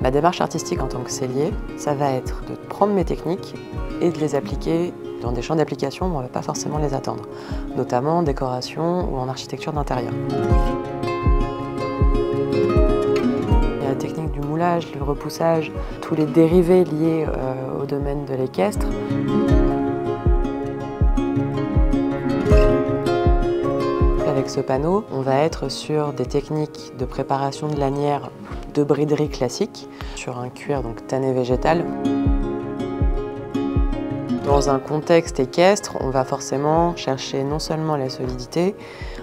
Ma démarche artistique en tant que sellier, ça va être de prendre mes techniques et de les appliquer dans des champs d'application où on ne va pas forcément les attendre, notamment en décoration ou en architecture d'intérieur. Il y a la technique du moulage, le repoussage, tous les dérivés liés au domaine de l'équestre. Avec ce panneau, on va être sur des techniques de préparation de lanières de briderie classique, sur un cuir donc tanné végétal. Dans un contexte équestre, on va forcément chercher non seulement la solidité,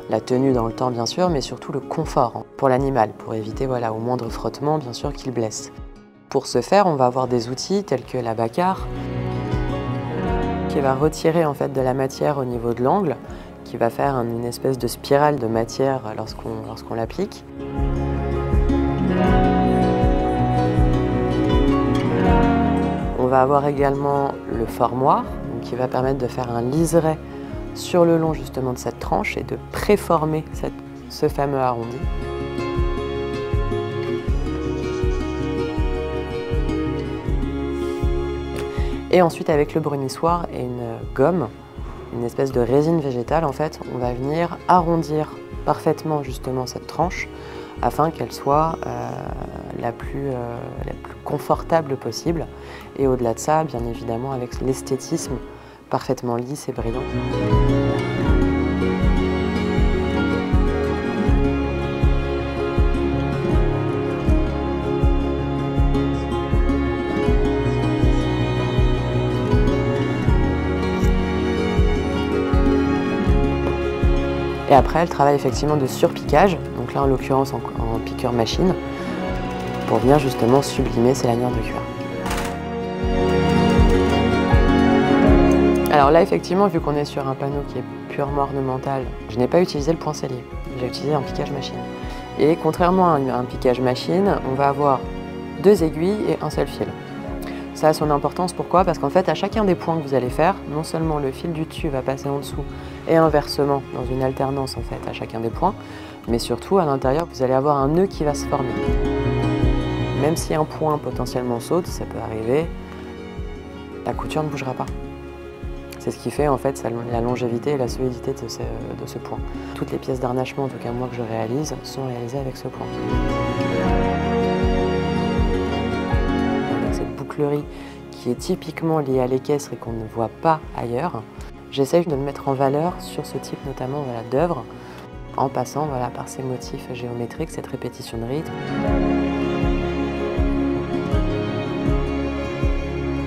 la tenue dans le temps bien sûr, mais surtout le confort pour l'animal, pour éviter au moindre frottement bien sûr qu'il blesse. Pour ce faire, on va avoir des outils tels que la bacarre, qui va retirer en fait de la matière au niveau de l'angle, qui va faire une espèce de spirale de matière lorsqu'on l'applique. On va avoir également le formoir, qui va permettre de faire un liseré sur le long justement de cette tranche et de préformer ce fameux arrondi. Et ensuite avec le brunissoir et une gomme, une espèce de résine végétale en fait, on va venir arrondir parfaitement justement cette tranche afin qu'elle soit la plus confortable possible. Et au-delà de ça, bien évidemment, avec l'esthétisme parfaitement lisse et brillant. Et après, elle travaille effectivement de surpiquage, donc là en l'occurrence en piqueur machine, pour venir justement sublimer ces lanières de cuir. Alors là, effectivement, vu qu'on est sur un panneau qui est purement ornemental, je n'ai pas utilisé le point sellier, j'ai utilisé un piquage machine. Et contrairement à un piquage machine, on va avoir 2 aiguilles et un seul fil. Ça a son importance, pourquoi? Parce qu'en fait, à chacun des points que vous allez faire, non seulement le fil du dessus va passer en dessous et inversement, dans une alternance en fait à chacun des points, mais surtout à l'intérieur, vous allez avoir un nœud qui va se former. Même si un point potentiellement saute, ça peut arriver, la couture ne bougera pas. C'est ce qui fait en fait la longévité et la solidité de ce point. Toutes les pièces d'harnachement, en tout cas moi que je réalise, sont réalisées avec ce point. Avec cette bouclerie qui est typiquement liée à l'équestre et qu'on ne voit pas ailleurs, j'essaye de le mettre en valeur sur ce type notamment d'œuvre, en passant par ces motifs géométriques, cette répétition de rythme.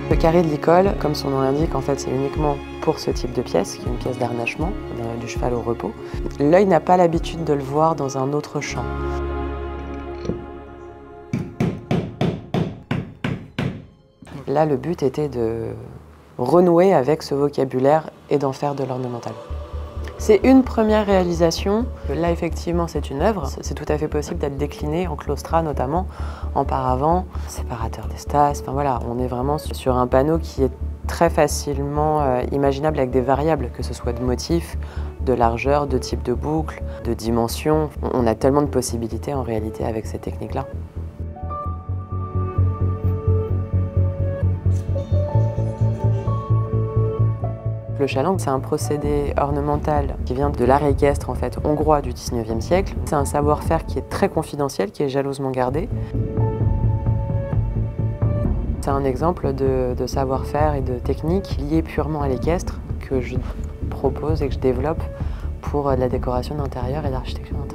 Le carré de licol, comme son nom l'indique, en fait, c'est uniquement pour ce type de pièce, qui est une pièce d'harnachement, du cheval au repos. L'œil n'a pas l'habitude de le voir dans un autre champ. Là, le but était de renouer avec ce vocabulaire et d'en faire de l'ornemental. C'est une première réalisation. Là, effectivement, c'est une œuvre. C'est tout à fait possible d'être décliné en claustrat, notamment en paravent, séparateur d'espace. Enfin voilà, on est vraiment sur un panneau qui est très facilement imaginable avec des variables, que ce soit de motifs, de largeur, de type de boucle, de dimension. On a tellement de possibilités en réalité avec ces techniques-là. Le chaland, c'est un procédé ornemental qui vient de l'art équestre en fait, hongrois du 19e siècle. C'est un savoir-faire qui est très confidentiel, qui est jalousement gardé. C'est un exemple de savoir-faire et de technique liées purement à l'équestre que je propose et que je développe pour la décoration d'intérieur et l'architecture d'intérieur.